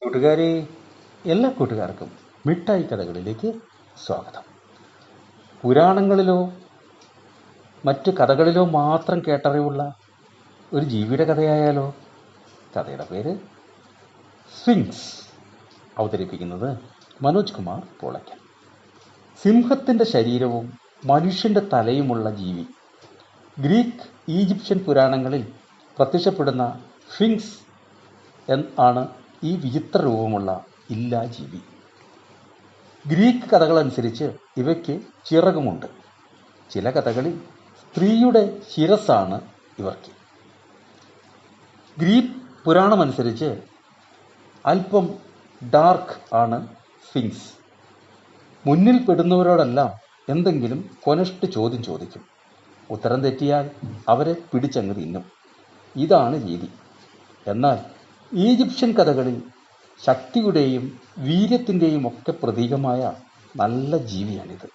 കൂട്ടുകാരെ, എല്ലാ കൂട്ടുകാർക്കും മിഠായി കഥകളിലേക്ക് സ്വാഗതം. പുരാണങ്ങളിലോ മറ്റ് കഥകളിലോ മാത്രം കേട്ടറിവുള്ള ഒരു ജീവിയുടെ കഥയായാലോ? കഥയുടെ പേര് സ്ഫിങ്സ്. അവതരിപ്പിക്കുന്നത് മനോജ് കുമാർ പോളയ്ക്കൽ. സിംഹത്തിൻ്റെ ശരീരവും മനുഷ്യൻ്റെ തലയുമുള്ള ജീവി. ഗ്രീക്ക് ഈജിപ്ഷ്യൻ പുരാണങ്ങളിൽ പ്രത്യക്ഷപ്പെടുന്ന സ്ഫിങ്സ് ആണ് ഈ വിചിത്ര രൂപമുള്ള ഇല്ലാജീവി. ഗ്രീക്ക് കഥകളനുസരിച്ച് ഇവയ്ക്ക് ചിറകുമുണ്ട്. ചില കഥകളിൽ സ്ത്രീയുടെ ശിരസ്സാണ് ഇവർക്ക്. ഗ്രീക്ക് പുരാണമനുസരിച്ച് അല്പം ഡാർക്ക് ആണ് സ്ഫിങ്സ്. മുന്നിൽ പെടുന്നവരോടെല്ലാം എന്തെങ്കിലും കൊനഷ്ട് ചോദ്യം ചോദിക്കും. ഉത്തരം തെറ്റിയാൽ അവരെ പിടിച്ചങ്ങ് തിന്നും. ഇതാണ് രീതി. എന്നാൽ ഈജിപ്ഷ്യൻ കഥകളിൽ ശക്തിയുടെയും വീര്യത്തിൻ്റെയും ഒക്കെ പ്രതീകമായ നല്ല ജീവിയാണിത്.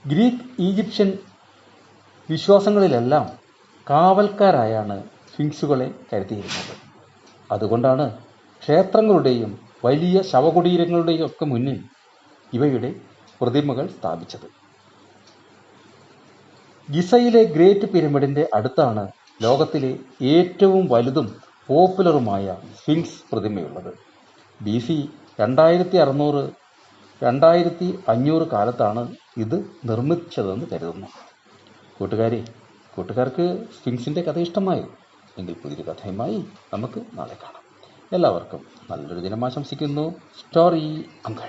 ഗ്രീക്ക് ഈജിപ്ഷ്യൻ വിശ്വാസങ്ങളിലെല്ലാം കാവൽക്കാരായാണ് സ്ഫിങ്സുകളെ കരുതിയിരുന്നത്. അതുകൊണ്ടാണ് ക്ഷേത്രങ്ങളുടെയും വലിയ ശവകുടീരങ്ങളുടെയും ഒക്കെ മുന്നിൽ ഇവയുടെ പ്രതിമകൾ സ്ഥാപിച്ചത്. ഗിസയിലെ ഗ്രേറ്റ് പിരമിഡിൻ്റെ അടുത്താണ് ലോകത്തിലെ ഏറ്റവും വലുതും പോപ്പുലറുമായ സ്ഫിങ്സ് പ്രതിമയുള്ളത്. BC 2600-2500 കാലത്താണ് ഇത് നിർമ്മിച്ചതെന്ന് കരുതുന്നു. കൂട്ടുകാർക്ക് സ്ഫിങ്സിൻ്റെ കഥ ഇഷ്ടമായോ? എങ്കിൽ പുതിയൊരു കഥയുമായി നമുക്ക് നാളെ കാണാം. എല്ലാവർക്കും നല്ലൊരു ദിനം ആശംസിക്കുന്നു. Story uncle.